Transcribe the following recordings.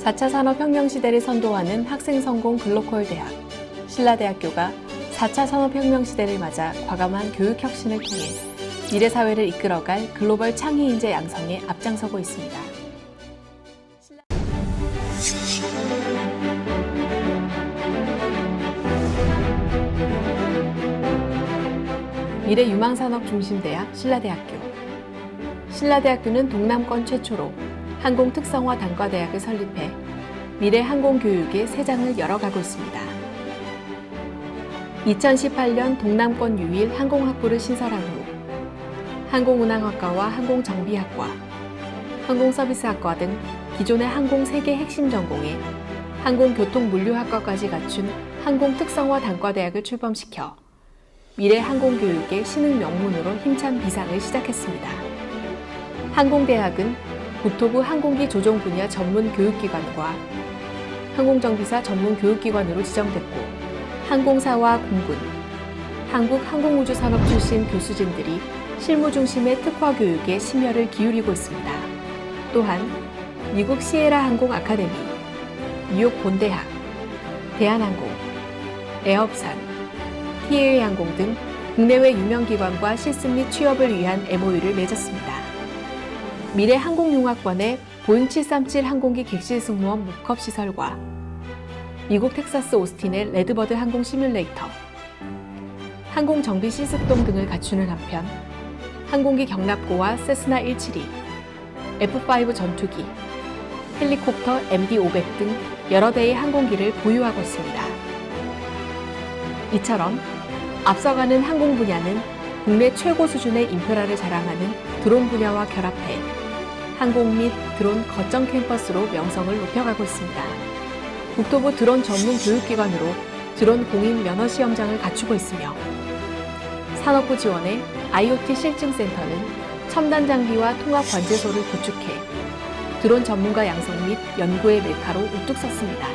4차 산업혁명 시대를 선도하는 학생성공 글로컬 대학, 신라대학교가 4차 산업혁명 시대를 맞아 과감한 교육혁신을 통해 미래 사회를 이끌어갈 글로벌 창의 인재 양성에 앞장서고 있습니다. 미래 유망산업 중심대학 신라대학교. 신라대학교는 동남권 최초로 항공 특성화 단과대학을 설립해 미래 항공교육의 새 장을 열어가고 있습니다. 2018년 동남권 유일 항공학부를 신설한 후 항공운항학과와 항공정비학과, 항공서비스학과 등 기존의 항공 3개 핵심 전공에 항공교통물류학과까지 갖춘 항공특성화 단과대학을 출범시켜 미래 항공교육의 신흥 명문으로 힘찬 비상을 시작했습니다. 항공대학은 국토부 항공기 조종 분야 전문 교육기관과 항공정비사 전문 교육기관으로 지정됐고, 항공사와 공군, 한국항공우주산업 출신 교수진들이 실무 중심의 특화 교육에 심혈을 기울이고 있습니다. 또한 미국 시에라 항공 아카데미, 뉴욕 본대학, 대한항공, 에어부산, TA 항공 등 국내외 유명기관과 실습 및 취업을 위한 MOU를 맺었습니다. 미래 항공융합관의 보잉 737 항공기 객실 승무원 목컵 시설과 미국 텍사스 오스틴의 레드버드 항공 시뮬레이터, 항공 정비 실습동 등을 갖추는 한편 항공기 경납고와 세스나 172, F5 전투기, 헬리콥터 MD-500 등 여러 대의 항공기를 보유하고 있습니다. 이처럼 앞서가는 항공 분야는 국내 최고 수준의 인프라를 자랑하는 드론 분야와 결합해 항공 및 드론 거점 캠퍼스로 명성을 높여가고 있습니다. 국토부 드론 전문 교육기관으로 드론 공인 면허 시험장을 갖추고 있으며 산업부 지원의 IoT 실증센터는 첨단 장비와 통합 관제소를 구축해 드론 전문가 양성 및 연구의 메카로 우뚝 섰습니다.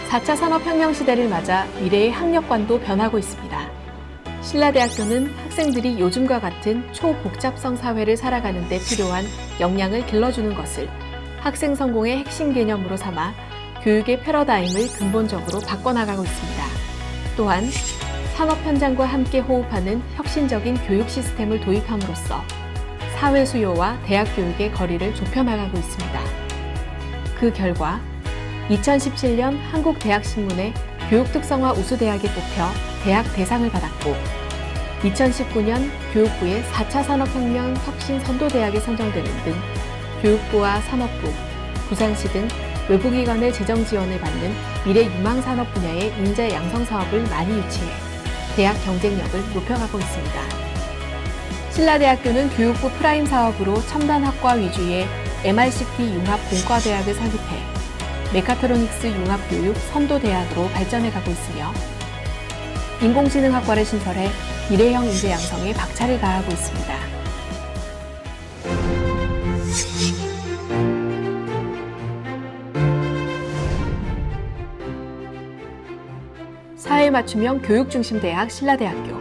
4차 산업혁명 시대를 맞아 미래의 학력관도 변하고 있습니다. 신라대학교는 학생들이 요즘과 같은 초복잡성 사회를 살아가는 데 필요한 역량을 길러주는 것을 학생 성공의 핵심 개념으로 삼아 교육의 패러다임을 근본적으로 바꿔나가고 있습니다. 또한 산업 현장과 함께 호흡하는 혁신적인 교육 시스템을 도입함으로써 사회 수요와 대학 교육의 거리를 좁혀나가고 있습니다. 그 결과 2017년 한국대학신문의 교육특성화 우수대학에 뽑혀 대학 대상을 받았고, 2019년 교육부의 4차 산업혁명 혁신 선도대학에 선정되는 등 교육부와 산업부, 부산시 등 외부기관의 재정 지원을 받는 미래 유망산업 분야의 인재 양성 사업을 많이 유치해 대학 경쟁력을 높여가고 있습니다. 신라대학교는 교육부 프라임 사업으로 첨단학과 위주의 MRCT 융합 공과대학을 설립해 메카트로닉스 융합교육 선도대학으로 발전해가고 있으며 인공지능학과를 신설해 미래형 인재 양성에 박차를 가하고 있습니다. 사회맞춤형 교육중심대학 신라대학교.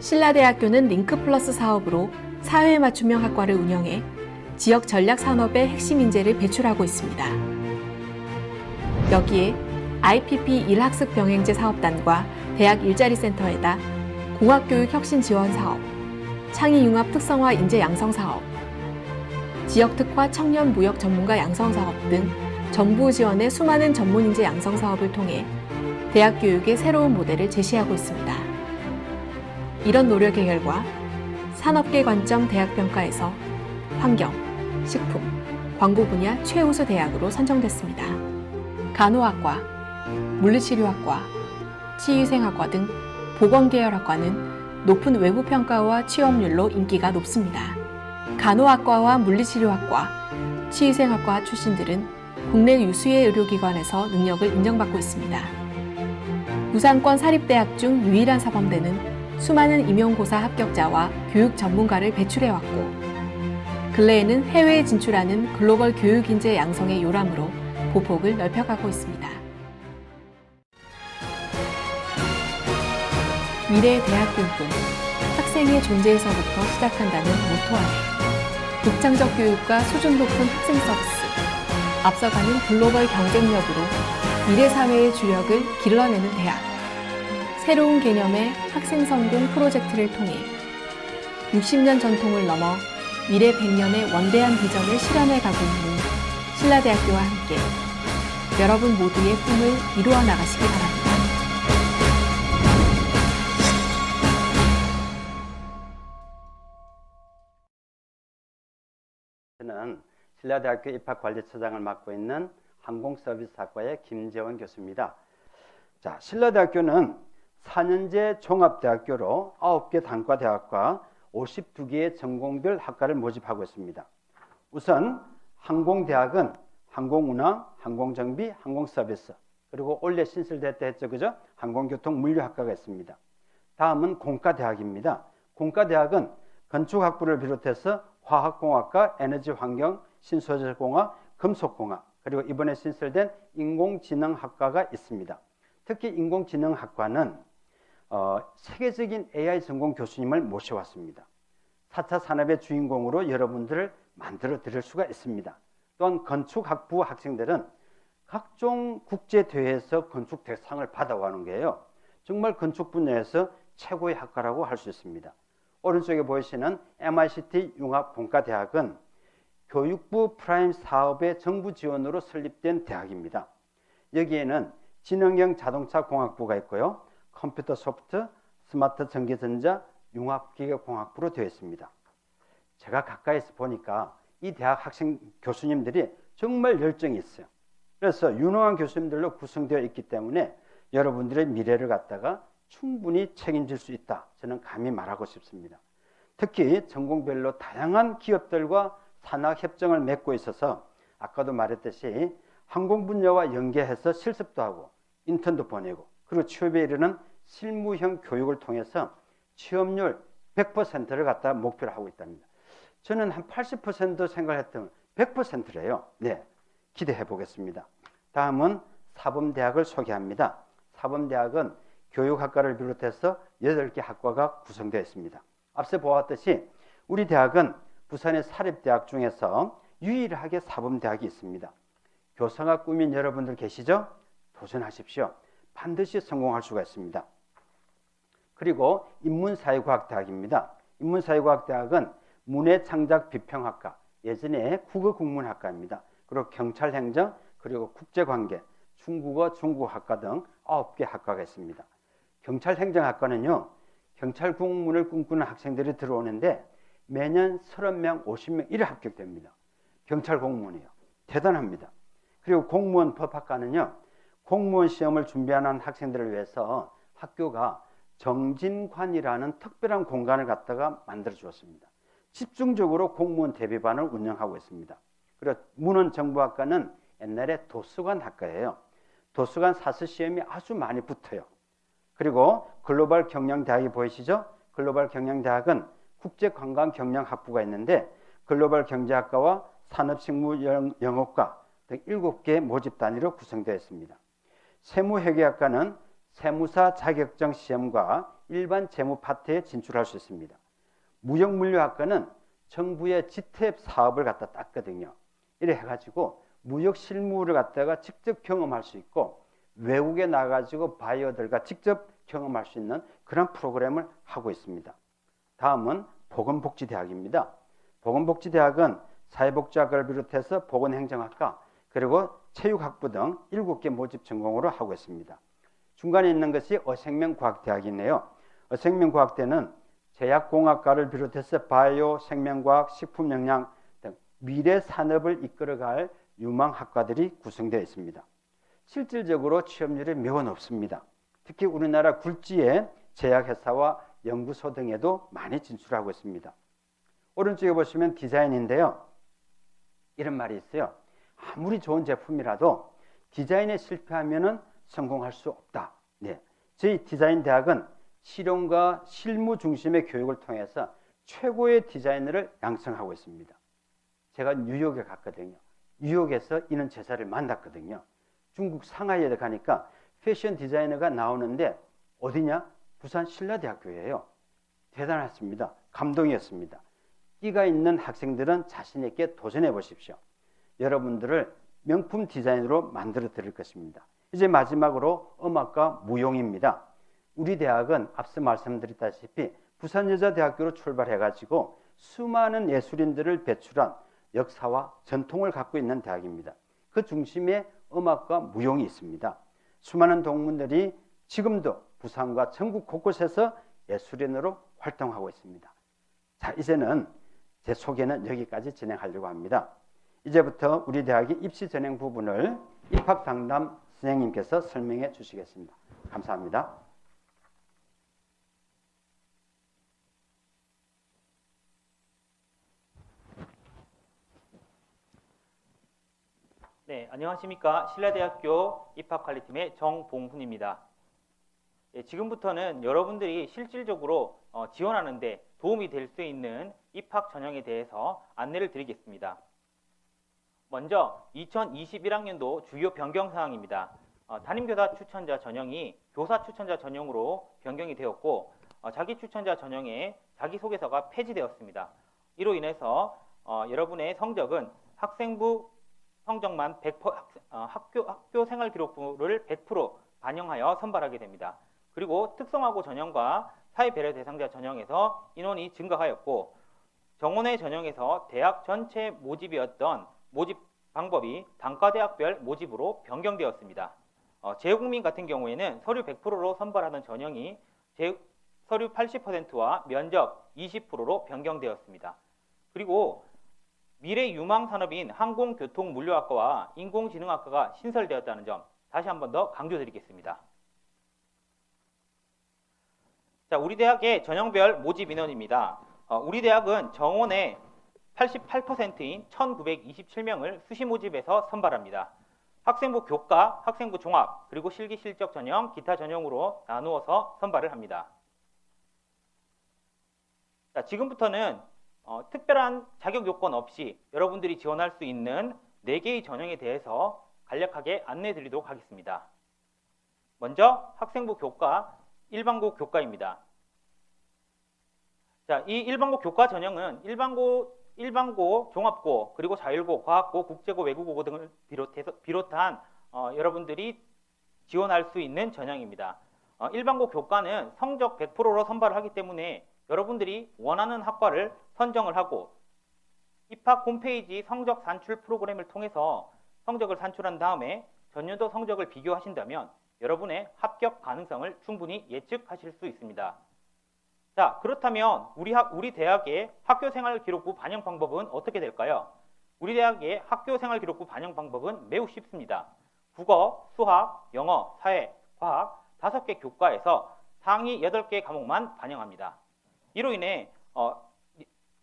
신라대학교는 링크플러스 사업으로 사회맞춤형 학과를 운영해 지역 전략 산업의 핵심 인재를 배출하고 있습니다. 여기에 IPP 1학습 병행제 사업단과 대학 일자리센터에다 공학교육 혁신 지원 사업, 창의융합 특성화 인재 양성 사업, 지역특화 청년 무역 전문가 양성 사업 등 정부 지원의 수많은 전문 인재 양성 사업을 통해 대학 교육의 새로운 모델을 제시하고 있습니다. 이런 노력의 결과 산업계 관점 대학평가에서 환경, 식품, 광고 분야 최우수 대학으로 선정됐습니다. 간호학과, 물리치료학과, 치유생학과 등 보건계열학과는 높은 외부 평가와 취업률로 인기가 높습니다. 간호학과와 물리치료학과, 치유생학과 출신들은 국내 유수의 의료기관에서 능력을 인정받고 있습니다. 부산권 사립대학 중 유일한 사범대는 수많은 임용고사 합격자와 교육 전문가를 배출해왔고, 근래에는 해외에 진출하는 글로벌 교육인재 양성의 요람으로 보폭을 넓혀가고 있습니다. 미래의 대학 교육은 학생의 존재에서부터 시작한다는 모토 아래 극창적 교육과 수준 높은 학생 서비스, 앞서가는 글로벌 경쟁력으로 미래 사회의 주력을 길러내는 대학. 새로운 개념의 학생 성공 프로젝트를 통해 60년 전통을 넘어 미래 100년의 원대한 비전을 실현해 가고 있는 신라대학교와 함께 여러분 모두의 꿈을 이루어 나가시기 바랍니다. 저는 신라대학교 입학관리처장을 맡고 있는 항공서비스학과의 김재원 교수입니다. 자, 신라대학교는 4년제 종합대학교로 9개 단과대학과 52개의 전공별 학과를 모집하고 있습니다. 우선 항공대학은 항공운항, 항공정비, 항공서비스, 그리고 올해 신설됐다 했죠, 그죠? 항공교통물류학과가 있습니다. 다음은 공과대학입니다. 공과대학은 건축학부를 비롯해서 화학공학과, 에너지환경, 신소재공학, 금속공학, 그리고 이번에 신설된 인공지능학과가 있습니다. 특히 인공지능학과는 세계적인 AI 전공 교수님을 모셔왔습니다. 4차 산업의 주인공으로 여러분들을 만들어 드릴 수가 있습니다. 또한 건축학부 학생들은 각종 국제대회에서 건축대상을 받아오는 게요. 정말 건축 분야에서 최고의 학과라고 할 수 있습니다. 오른쪽에 보이시는 MICT 융합공과대학은 교육부 프라임 사업의 정부 지원으로 설립된 대학입니다. 여기에는 지능형 자동차 공학부가 있고요. 컴퓨터 소프트, 스마트 전기전자, 융합기계공학부로 되어 있습니다. 제가 가까이서 보니까 이 대학 학생 교수님들이 정말 열정이 있어요. 그래서 유능한 교수님들로 구성되어 있기 때문에 여러분들의 미래를 갖다가 충분히 책임질 수 있다. 저는 감히 말하고 싶습니다. 특히 전공별로 다양한 기업들과 산학협정을 맺고 있어서 아까도 말했듯이 항공 분야와 연계해서 실습도 하고 인턴도 보내고 그리고 취업에 이르는 실무형 교육을 통해서 취업률 100%를 갖다 목표로 하고 있답니다. 저는 한 80% 생각했던 100%래요. 네, 기대해 보겠습니다. 다음은 사범대학을 소개합니다. 사범대학은 교육학과를 비롯해서 8개 학과가 구성되어 있습니다. 앞서 보았듯이 우리 대학은 부산의 사립대학 중에서 유일하게 사범대학이 있습니다. 교사가 꿈인 여러분들 계시죠? 도전하십시오. 반드시 성공할 수가 있습니다. 그리고 인문사회과학대학입니다. 인문사회과학대학은 문해창작비평학과, 예전에 국어국문학과입니다. 그리고 경찰행정, 그리고 국제관계, 중국어, 중국학과 등 9개 학과가 있습니다. 경찰행정학과는요, 경찰 공무원을 꿈꾸는 학생들이 들어오는데 매년 30명, 50명 이래 합격됩니다. 경찰 공무원이에요. 대단합니다. 그리고 공무원 법학과는요, 공무원 시험을 준비하는 학생들을 위해서 학교가 정진관이라는 특별한 공간을 갖다가 만들어 주었습니다. 집중적으로 공무원 대비반을 운영하고 있습니다. 그리고 문헌정보학과는 옛날에 도서관 학과예요. 도서관 사서시험이 아주 많이 붙어요. 그리고 글로벌 경영대학이 보이시죠? 글로벌 경영대학은 국제관광경영학부가 있는데 글로벌 경제학과와 산업식무영어과 등 7개 모집 단위로 구성되어 있습니다. 세무회계학과는 세무사 자격증 시험과 일반 재무 파트에 진출할 수 있습니다. 무역물류학과는 정부의 지탭 사업을 갖다 땄거든요. 이래 해가지고 무역 실무를 갖다가 직접 경험할 수 있고 외국에 나가지고 바이어들과 직접 경험할 수 있는 그런 프로그램을 하고 있습니다. 다음은 보건복지대학입니다. 보건복지대학은 사회복지학과를 비롯해서 보건행정학과 그리고 체육학부 등 7개 모집 전공으로 하고 있습니다. 중간에 있는 것이 어생명과학대학이네요. 어생명과학대는 제약공학과를 비롯해서 바이오, 생명과학, 식품영양 등 미래 산업을 이끌어갈 유망학과들이 구성되어 있습니다. 실질적으로 취업률이 매우 높습니다. 특히 우리나라 굴지의 제약회사와 연구소 등에도 많이 진출하고 있습니다. 오른쪽에 보시면 디자인인데요. 이런 말이 있어요. 아무리 좋은 제품이라도 디자인에 실패하면 성공할 수 없다. 네. 저희 디자인 대학은 실용과 실무 중심의 교육을 통해서 최고의 디자이너를 양성하고 있습니다. 제가 뉴욕에 갔거든요. 뉴욕에서 이런 제자를 만났거든요. 중국 상하이에 가니까 패션 디자이너가 나오는데 어디냐? 부산 신라대학교예요. 대단했습니다. 감동이었습니다. 끼가 있는 학생들은 자신 있게 도전해 보십시오. 여러분들을 명품 디자인으로 만들어 드릴 것입니다. 이제 마지막으로 음악과 무용입니다. 우리 대학은 앞서 말씀드렸다시피 부산여자대학교로 출발해가지고 수많은 예술인들을 배출한 역사와 전통을 갖고 있는 대학입니다. 그 중심에 음악과 무용이 있습니다. 수많은 동문들이 지금도 부산과 전국 곳곳에서 예술인으로 활동하고 있습니다. 자, 이제는 제 소개는 여기까지 진행하려고 합니다. 이제부터 우리 대학의 입시 전형 부분을 입학 당담 선생님께서 설명해 주시겠습니다. 감사합니다. 네, 안녕하십니까. 신라대학교 입학관리팀의 정봉훈입니다. 지금부터는 여러분들이 실질적으로 지원하는데 도움이 될 수 있는 입학 전형에 대해서 안내를 드리겠습니다. 먼저 2021학년도 주요 변경 사항입니다. 담임교사 추천자 전형이 교사 추천자 전형으로 변경이 되었고 자기 추천자 전형에 자기소개서가 폐지되었습니다. 이로 인해서 여러분의 성적은 학생부 성적만 100%, 학교 생활기록부를 100% 반영하여 선발하게 됩니다. 그리고 특성화고 전형과 사회배려 대상자 전형에서 인원이 증가하였고 정원회 전형에서 대학 전체 모집이었던 모집 방법이 단과대학별 모집으로 변경되었습니다. 재외국민 같은 경우에는 서류 100%로 선발하는 전형이 서류 80%와 면접 20%로 변경되었습니다. 그리고 미래 유망 산업인 항공교통물류학과와 인공지능학과가 신설되었다는 점 다시 한 번 더 강조드리겠습니다. 자, 우리 대학의 전형별 모집 인원입니다. 우리 대학은 정원의 88%인 1927명을 수시 모집에서 선발합니다. 학생부 교과, 학생부 종합, 그리고 실기 실적 전형, 기타 전형으로 나누어서 선발을 합니다. 자, 지금부터는 특별한 자격 요건 없이 여러분들이 지원할 수 있는 4개의 전형에 대해서 간략하게 안내 드리도록 하겠습니다. 먼저 학생부 교과, 일반고 교과입니다. 자, 이 일반고 교과 전형은 일반고, 종합고, 그리고 자율고, 과학고, 국제고, 외국어고 등을 비롯한 여러분들이 지원할 수 있는 전형입니다. 일반고 교과는 성적 100%로 선발을 하기 때문에 여러분들이 원하는 학과를 선정을 하고 입학 홈페이지 성적 산출 프로그램을 통해서 성적을 산출한 다음에 전년도 성적을 비교하신다면 여러분의 합격 가능성을 충분히 예측하실 수 있습니다. 자, 그렇다면 우리 대학의 학교생활기록부 반영 방법은 어떻게 될까요? 우리 대학의 학교생활기록부 반영 방법은 매우 쉽습니다. 국어, 수학, 영어, 사회, 과학 5개 교과에서 상위 8개 과목만 반영합니다. 이로 인해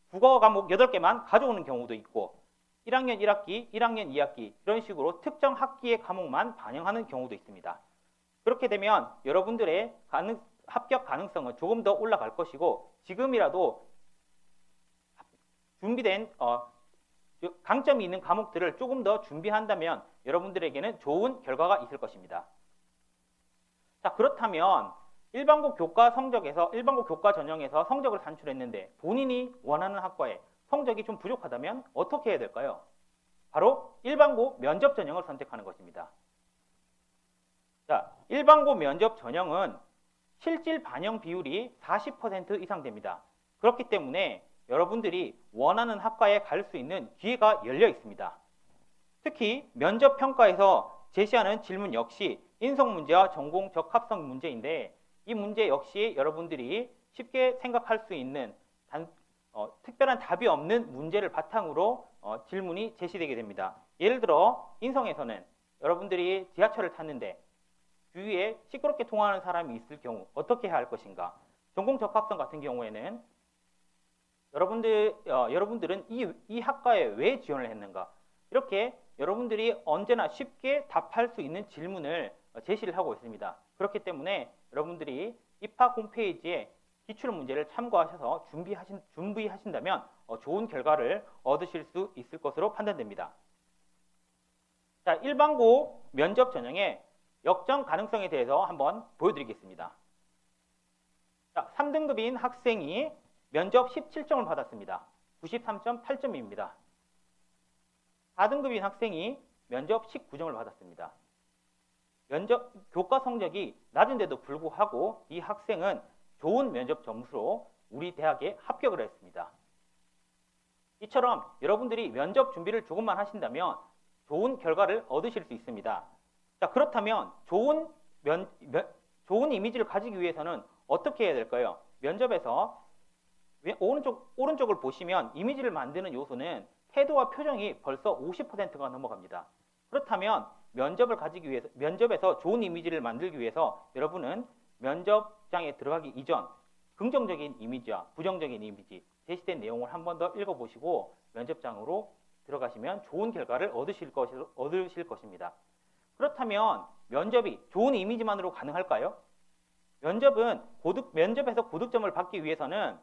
국어 과목 8개만 가져오는 경우도 있고 1학년 1학기, 1학년 2학기 이런 식으로 특정 학기의 과목만 반영하는 경우도 있습니다. 그렇게 되면 여러분들의 합격 가능성은 조금 더 올라갈 것이고 지금이라도 준비된 강점이 있는 과목들을 조금 더 준비한다면 여러분들에게는 좋은 결과가 있을 것입니다. 자, 그렇다면 일반고 교과 전형에서 성적을 산출했는데 본인이 원하는 학과에 성적이 좀 부족하다면 어떻게 해야 될까요? 바로 일반고 면접 전형을 선택하는 것입니다. 자, 일반고 면접 전형은 실질 반영 비율이 40% 이상 됩니다. 그렇기 때문에 여러분들이 원하는 학과에 갈 수 있는 기회가 열려 있습니다. 특히 면접 평가에서 제시하는 질문 역시 인성 문제와 전공 적합성 문제인데 이 문제 역시 여러분들이 쉽게 생각할 수 있는 특별한 답이 없는 문제를 바탕으로 질문이 제시되게 됩니다. 예를 들어 인성에서는 여러분들이 지하철을 탔는데 주위에 시끄럽게 통화하는 사람이 있을 경우 어떻게 해야 할 것인가? 전공 적합성 같은 경우에는 여러분들은 이 학과에 왜 지원을 했는가? 이렇게 여러분들이 언제나 쉽게 답할 수 있는 질문을 제시를 하고 있습니다. 그렇기 때문에 여러분들이 입학 홈페이지에 기출 문제를 참고하셔서 준비하신다면 좋은 결과를 얻으실 수 있을 것으로 판단됩니다. 자, 일반고 면접 전형의 역전 가능성에 대해서 한번 보여드리겠습니다. 자, 3등급인 학생이 면접 17점을 받았습니다. 93.8점입니다. 4등급인 학생이 면접 19점을 받았습니다. 면접 교과 성적이 낮은데도 불구하고 이 학생은 좋은 면접 점수로 우리 대학에 합격을 했습니다. 이처럼 여러분들이 면접 준비를 조금만 하신다면 좋은 결과를 얻으실 수 있습니다. 자, 그렇다면 좋은 이미지를 가지기 위해서는 어떻게 해야 될까요? 면접에서 오른쪽을 보시면 이미지를 만드는 요소는 태도와 표정이 벌써 50%가 넘어갑니다. 그렇다면 면접에서 좋은 이미지를 만들기 위해서 여러분은 면접장에 들어가기 이전 긍정적인 이미지와 부정적인 이미지, 제시된 내용을 한 번 더 읽어보시고 면접장으로 들어가시면 좋은 결과를 얻으실 것입니다. 그렇다면 면접이 좋은 이미지만으로 가능할까요? 면접에서 고득점을 받기 위해서는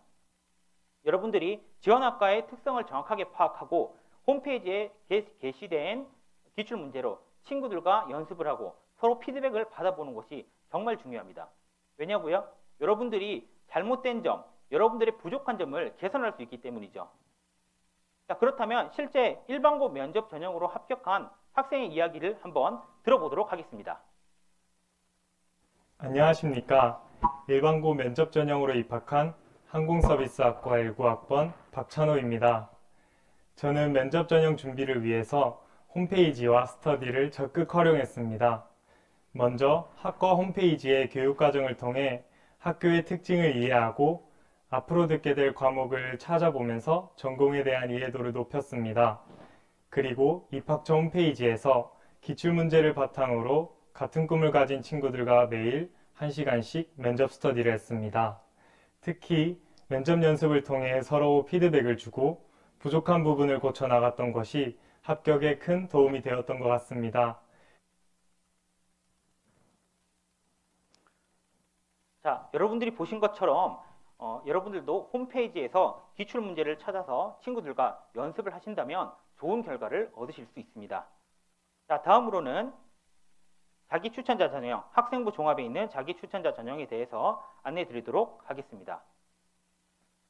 여러분들이 지원학과의 특성을 정확하게 파악하고 홈페이지에 게시된 기출문제로 친구들과 연습을 하고 서로 피드백을 받아보는 것이 정말 중요합니다. 왜냐고요? 여러분들이 잘못된 점, 여러분들의 부족한 점을 개선할 수 있기 때문이죠. 자, 그렇다면 실제 일반고 면접 전형으로 합격한 학생의 이야기를 한번 들어보도록 하겠습니다. 안녕하십니까. 일반고 면접 전형으로 입학한 항공서비스학과 19학번 박찬호입니다. 저는 면접 전형 준비를 위해서 홈페이지와 스터디를 적극 활용했습니다. 먼저 학과 홈페이지의 교육과정을 통해 학교의 특징을 이해하고 앞으로 듣게 될 과목을 찾아보면서 전공에 대한 이해도를 높였습니다. 그리고 입학처 홈페이지에서 기출문제를 바탕으로 같은 꿈을 가진 친구들과 매일 1시간씩 면접 스터디를 했습니다. 특히 면접 연습을 통해 서로 피드백을 주고 부족한 부분을 고쳐 나갔던 것이 합격에 큰 도움이 되었던 것 같습니다. 자, 여러분들이 보신 것처럼 여러분들도 홈페이지에서 기출문제를 찾아서 친구들과 연습을 하신다면 좋은 결과를 얻으실 수 있습니다. 자, 다음으로는 자기 추천자 전형, 학생부 종합에 있는 자기 추천자 전형에 대해서 안내해 드리도록 하겠습니다.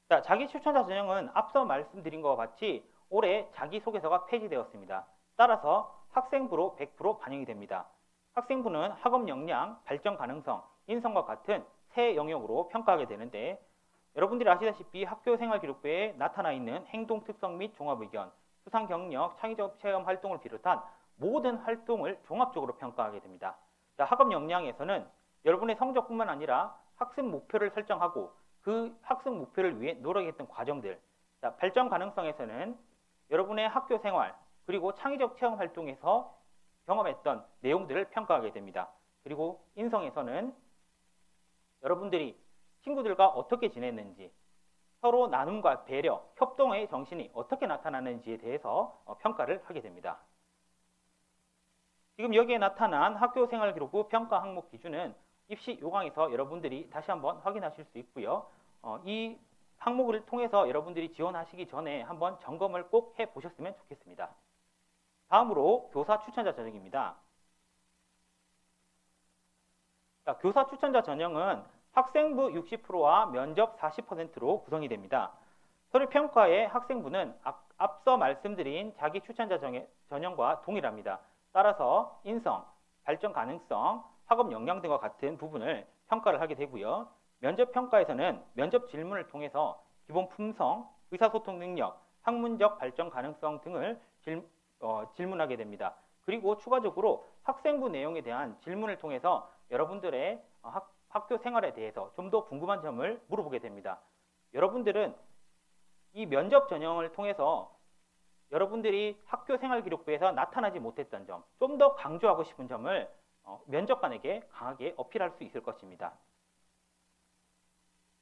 자, 자기 추천자 전형은 앞서 말씀드린 것과 같이 올해 자기소개서가 폐지되었습니다. 따라서 학생부로 100% 반영이 됩니다. 학생부는 학업 역량, 발전 가능성, 인성과 같은 세 영역으로 평가하게 되는데 여러분들이 아시다시피 학교생활기록부에 나타나 있는 행동 특성 및 종합의견, 수상 경력, 창의적 체험 활동을 비롯한 모든 활동을 종합적으로 평가하게 됩니다. 자, 학업 역량에서는 여러분의 성적뿐만 아니라 학습 목표를 설정하고 그 학습 목표를 위해 노력했던 과정들, 자, 발전 가능성에서는 여러분의 학교 생활 그리고 창의적 체험 활동에서 경험했던 내용들을 평가하게 됩니다. 그리고 인성에서는 여러분들이 친구들과 어떻게 지냈는지, 서로 나눔과 배려, 협동의 정신이 어떻게 나타나는지에 대해서 평가를 하게 됩니다. 지금 여기에 나타난 학교생활기록부 평가 항목 기준은 입시 요강에서 여러분들이 다시 한번 확인하실 수 있고요. 이 항목을 통해서 여러분들이 지원하시기 전에 한번 점검을 꼭 해보셨으면 좋겠습니다. 다음으로 교사 추천자 전형입니다. 자, 교사 추천자 전형은 학생부 60%와 면접 40%로 구성이 됩니다. 서류평가의 학생부는 앞서 말씀드린 자기 추천자 전형과 동일합니다. 따라서 인성, 발전 가능성, 학업 역량 등과 같은 부분을 평가를 하게 되고요. 면접 평가에서는 면접 질문을 통해서 기본 품성, 의사소통 능력, 학문적 발전 가능성 등을 질문하게 됩니다. 그리고 추가적으로 학생부 내용에 대한 질문을 통해서 여러분들의 학교 생활에 대해서 좀 더 궁금한 점을 물어보게 됩니다. 여러분들은 이 면접 전형을 통해서 여러분들이 학교생활기록부에서 나타나지 못했던 점, 좀 더 강조하고 싶은 점을 면접관에게 강하게 어필할 수 있을 것입니다.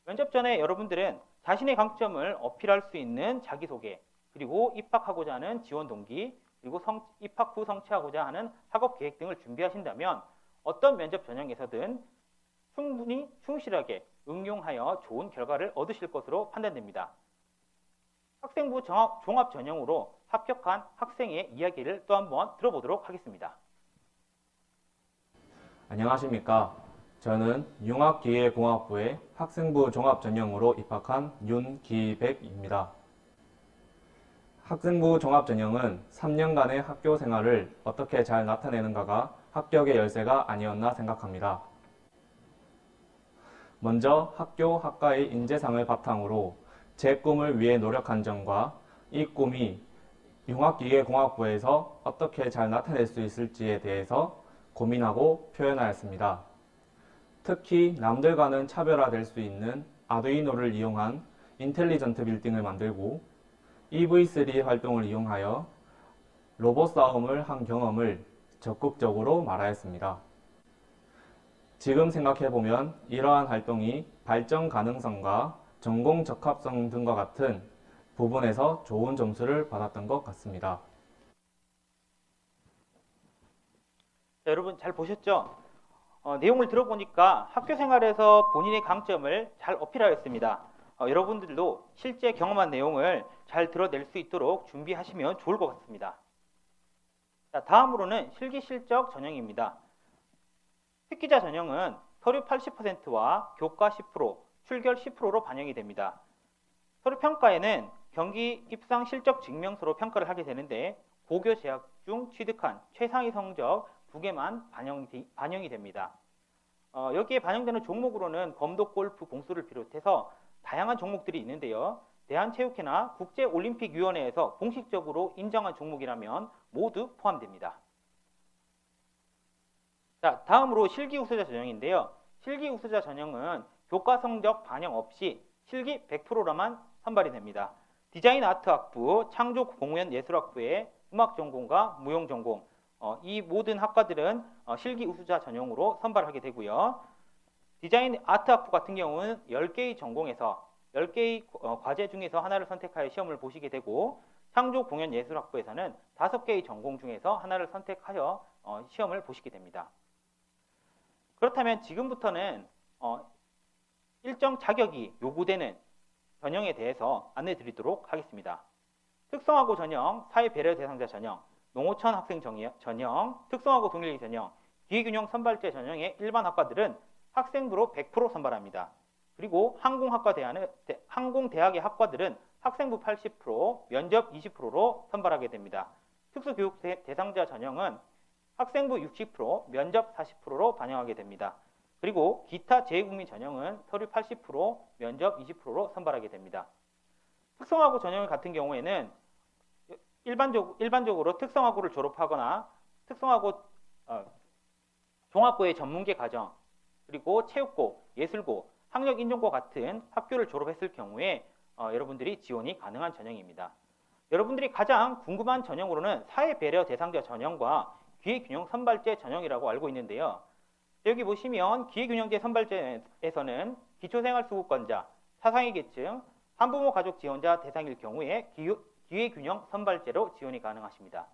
면접 전에 여러분들은 자신의 강점을 어필할 수 있는 자기소개, 그리고 입학하고자 하는 지원 동기, 그리고 입학 후 성취하고자 하는 학업 계획 등을 준비하신다면 어떤 면접 전형에서든 충분히 충실하게 응용하여 좋은 결과를 얻으실 것으로 판단됩니다. 학생부 종합 전형으로 합격한 학생의 이야기를 또 한번 들어보도록 하겠습니다. 안녕하십니까. 저는 융합기계공학부의 학생부 종합 전형으로 입학한 윤기백입니다. 학생부 종합전형은 3년간의 학교 생활을 어떻게 잘 나타내는가가 합격의 열쇠가 아니었나 생각합니다. 먼저 학교, 학과의 인재상을 바탕으로 제 꿈을 위해 노력한 점과 이 꿈이 융합기계공학부에서 어떻게 잘 나타낼 수 있을지에 대해서 고민하고 표현하였습니다. 특히 남들과는 차별화될 수 있는 아두이노를 이용한 인텔리전트 빌딩을 만들고 EV3 활동을 이용하여 로봇 싸움을 한 경험을 적극적으로 말하였습니다. 지금 생각해보면 이러한 활동이 발전 가능성과 전공 적합성 등과 같은 부분에서 좋은 점수를 받았던 것 같습니다. 자, 여러분 잘 보셨죠? 내용을 들어보니까 학교 생활에서 본인의 강점을 잘 어필하였습니다. 여러분들도 실제 경험한 내용을 잘 드러낼 수 있도록 준비하시면 좋을 것 같습니다. 자, 다음으로는 실기 실적 전형입니다. 특기자 전형은 서류 80%와 교과 10%, 출결 10%로 반영이 됩니다. 서류 평가에는 경기 입상 실적 증명서로 평가를 하게 되는데 고교 재학 중 취득한 최상위 성적 2개만 반영이 됩니다. 여기에 반영되는 종목으로는 검도, 골프, 공수를 비롯해서 다양한 종목들이 있는데요. 대한체육회나 국제올림픽위원회에서 공식적으로 인정한 종목이라면 모두 포함됩니다. 자, 다음으로 실기 우수자 전형인데요. 실기 우수자 전형은 교과 성적 반영 없이 실기 100%로만 선발이 됩니다. 디자인 아트 학부, 창조 공연 예술학부의 음악 전공과 무용 전공, 이 모든 학과들은 실기 우수자 전형으로 선발하게 되고요. 디자인 아트 학부 같은 경우는 10개의 전공에서 10개의 과제 중에서 하나를 선택하여 시험을 보시게 되고, 창조 공연 예술학부에서는 5개의 전공 중에서 하나를 선택하여 시험을 보시게 됩니다. 그렇다면 지금부터는 일정 자격이 요구되는 전형에 대해서 안내 드리도록 하겠습니다. 특성화고 전형, 사회배려 대상자 전형, 농어촌 학생 전형, 특성화고 동일기 전형, 기회균형 선발제 전형의 일반 학과들은 학생부로 100% 선발합니다. 그리고 항공대학의 학과들은 학생부 80%, 면접 20%로 선발하게 됩니다. 특수교육 대상자 전형은 학생부 60%, 면접 40%로 반영하게 됩니다. 그리고 기타 재외국민 전형은 서류 80%, 면접 20%로 선발하게 됩니다. 특성화고 전형 같은 경우에는 일반적으로 특성화고를 졸업하거나 특성화고 종합고의 전문계 과정, 그리고 체육고, 예술고, 학력인정고 같은 학교를 졸업했을 경우에 여러분들이 지원이 가능한 전형입니다. 여러분들이 가장 궁금한 전형으로는 사회배려 대상자 전형과 기회균형 선발제 전형이라고 알고 있는데요. 여기 보시면 기회균형제 선발제에서는 기초생활수급권자, 사상위 계층, 한부모 가족 지원자 대상일 경우에 기회균형 선발제로 지원이 가능하십니다.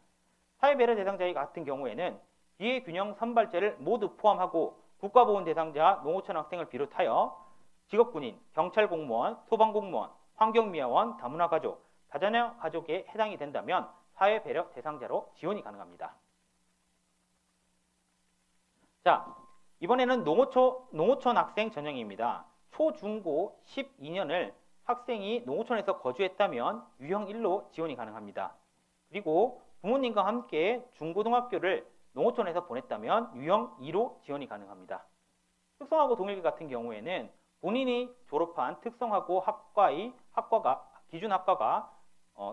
사회배려 대상자 같은 경우에는 기회균형 선발제를 모두 포함하고 국가보훈 대상자 농어촌 학생을 비롯하여 직업군인, 경찰공무원, 소방공무원, 환경미화원, 다문화가족, 다자녀 가족에 해당이 된다면 사회배려 대상자로 지원이 가능합니다. 자, 이번에는 농어촌 학생 전형입니다. 초, 중, 고 12년을 학생이 농어촌에서 거주했다면 유형 1로 지원이 가능합니다. 그리고 부모님과 함께 중고등학교를 농어촌에서 보냈다면 유형 2로 지원이 가능합니다. 특성화고 동일기 같은 경우에는 본인이 졸업한 특성화고 기준 학과가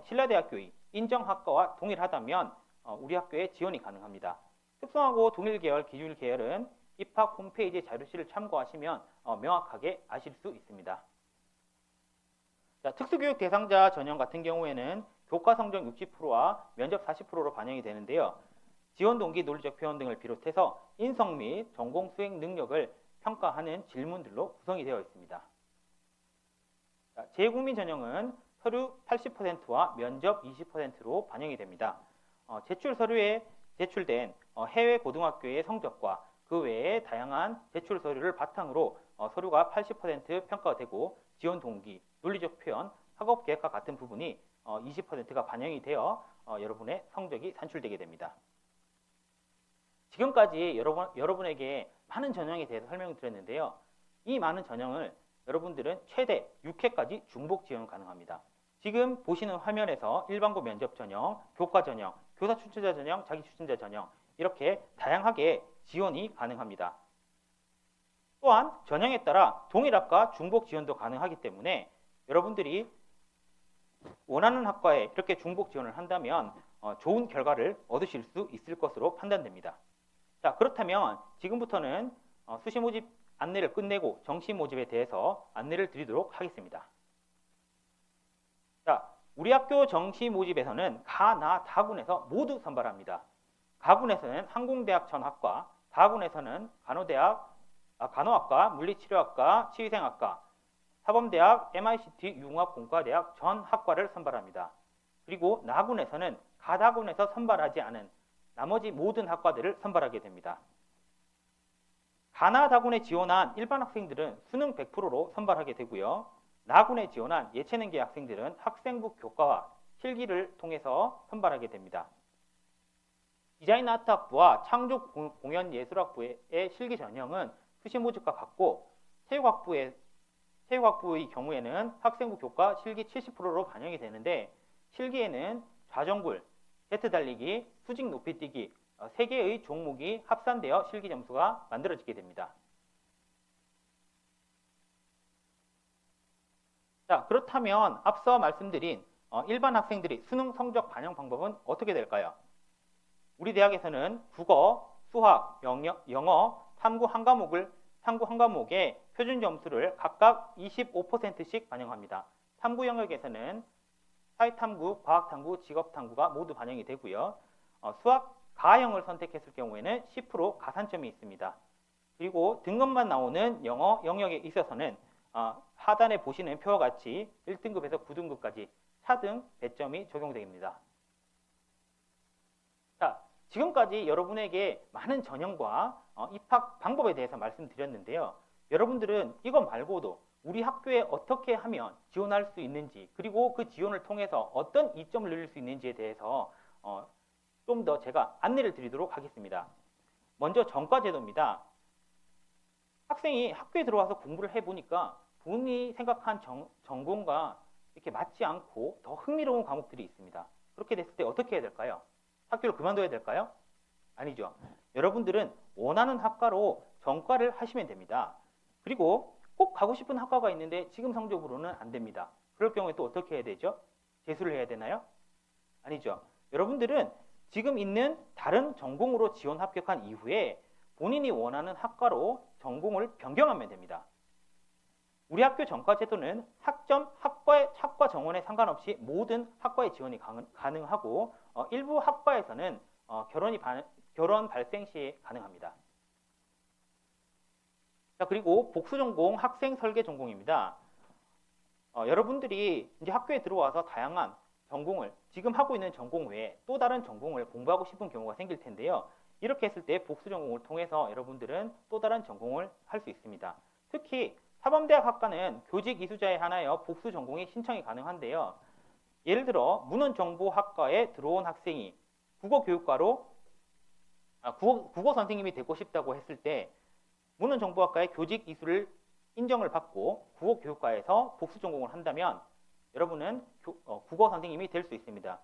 신라대학교의 인정학과와 동일하다면 우리 학교에 지원이 가능합니다. 특성화고 동일 계열, 기준 계열은 입학 홈페이지 자료실을 참고하시면 명확하게 아실 수 있습니다. 자, 특수교육 대상자 전형 같은 경우에는 교과 성적 60%와 면접 40%로 반영이 되는데요. 지원 동기, 논리적 표현 등을 비롯해서 인성 및 전공 수행 능력을 평가하는 질문들로 구성이 되어 있습니다. 자, 재외국민 전형은 서류 80%와 면접 20%로 반영이 됩니다. 제출 서류에 제출된 해외 고등학교의 성적과 그 외에 다양한 제출 서류를 바탕으로 서류가 80% 평가가 되고 지원 동기, 논리적 표현, 학업 계획과 같은 부분이 20%가 반영이 되어 여러분의 성적이 산출되게 됩니다. 지금까지 여러분에게 많은 전형에 대해서 설명을 드렸는데요. 이 많은 전형을 여러분들은 최대 6회까지 중복 지원 가능합니다. 지금 보시는 화면에서 일반고 면접 전형, 교과 전형, 교사 추천자 전형, 자기 추천자 전형 이렇게 다양하게 지원이 가능합니다. 또한 전형에 따라 동일학과 중복 지원도 가능하기 때문에 여러분들이 원하는 학과에 이렇게 중복 지원을 한다면 좋은 결과를 얻으실 수 있을 것으로 판단됩니다. 자, 그렇다면 지금부터는 수시 모집 안내를 끝내고 정시 모집에 대해서 안내를 드리도록 하겠습니다. 자, 우리 학교 정시 모집에서는 가, 나, 다군에서 모두 선발합니다. 가군에서는 항공대학 전학과, 다군에서는 간호학과, 물리치료학과, 치위생학과, 사범대학, MICT 융합공과대학 전 학과를 선발합니다. 그리고 나군에서는 가다군에서 선발하지 않은 나머지 모든 학과들을 선발하게 됩니다. 가나다군에 지원한 일반 학생들은 수능 100%로 선발하게 되고요. 나군에 지원한 예체능계 학생들은 학생부 교과와 실기를 통해서 선발하게 됩니다. 디자인 아트학부와 창조공연예술학부의 실기 전형은 수시 모집과 같고 체육학부의 경우에는 학생부 교과 실기 70%로 반영이 되는데 실기에는 좌정굴, 제트달리기, 수직 높이뛰기 3개의 종목이 합산되어 실기 점수가 만들어지게 됩니다. 자, 그렇다면 앞서 말씀드린 일반 학생들이 수능 성적 반영 방법은 어떻게 될까요? 우리 대학에서는 국어, 수학, 영어, 탐구 한 과목의 표준 점수를 각각 25%씩 반영합니다. 탐구 영역에서는 사회탐구, 과학탐구, 직업탐구가 모두 반영이 되고요. 수학 가형을 선택했을 경우에는 10% 가산점이 있습니다. 그리고 등급만 나오는 영어 영역에 있어서는 하단에 보시는 표와 같이 1등급에서 9등급까지 차등 배점이 적용됩니다. 자, 지금까지 여러분에게 많은 전형과 입학 방법에 대해서 말씀드렸는데요. 여러분들은 이것 말고도 우리 학교에 어떻게 하면 지원할 수 있는지, 그리고 그 지원을 통해서 어떤 이점을 누릴 수 있는지에 대해서 좀 더 제가 안내를 드리도록 하겠습니다. 먼저 전과제도입니다. 학생이 학교에 들어와서 공부를 해보니까 본인이 생각한 전공과 이렇게 맞지 않고 더 흥미로운 과목들이 있습니다. 그렇게 됐을 때 어떻게 해야 될까요? 학교를 그만둬야 될까요? 아니죠. 여러분들은 원하는 학과로 전과를 하시면 됩니다. 그리고 꼭 가고 싶은 학과가 있는데 지금 성적으로는 안 됩니다. 그럴 경우에 또 어떻게 해야 되죠? 재수를 해야 되나요? 아니죠. 여러분들은 지금 있는 다른 전공으로 지원 합격한 이후에 본인이 원하는 학과로 전공을 변경하면 됩니다. 우리 학교 전과제도는 학과 정원에 상관없이 모든 학과에 지원이 가능하고 일부 학과에서는 결혼 발생 시에 가능합니다. 자, 그리고 복수전공 학생 설계 전공입니다. 여러분들이 이제 학교에 들어와서 다양한 전공을 지금 하고 있는 전공 외에 또 다른 전공을 공부하고 싶은 경우가 생길 텐데요. 이렇게 했을 때 복수전공을 통해서 여러분들은 또 다른 전공을 할 수 있습니다. 특히 사범대학 학과는 교직 이수자에 한하여 복수 전공이 신청이 가능한데요. 예를 들어 문헌정보학과에 들어온 학생이 국어 선생님이 되고 싶다고 했을 때 문헌정보학과의 교직 이수를 인정을 받고 국어교육과에서 복수 전공을 한다면 여러분은 국어 선생님이 될 수 있습니다.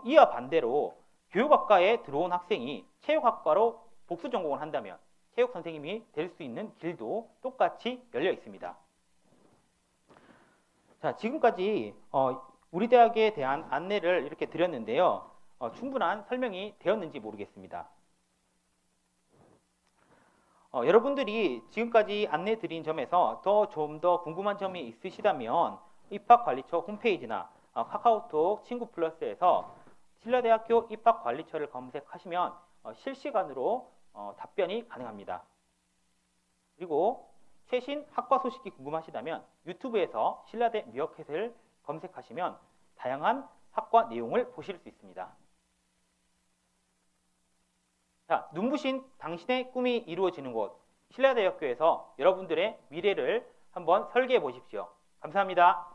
이와 반대로 교육학과에 들어온 학생이 체육학과로 복수 전공을 한다면 체육 선생님이 될 수 있는 길도 똑같이 열려 있습니다. 자, 지금까지 우리 대학에 대한 안내를 이렇게 드렸는데요. 충분한 설명이 되었는지 모르겠습니다. 여러분들이 지금까지 안내 드린 점에서 좀 더 궁금한 점이 있으시다면 입학관리처 홈페이지나 카카오톡 친구 플러스에서 신라대학교 입학관리처를 검색하시면 실시간으로 답변이 가능합니다. 그리고 최신 학과 소식이 궁금하시다면 유튜브에서 신라대 미어캣을 검색하시면 다양한 학과 내용을 보실 수 있습니다. 자, 눈부신 당신의 꿈이 이루어지는 곳 신라대학교에서 여러분들의 미래를 한번 설계해 보십시오. 감사합니다.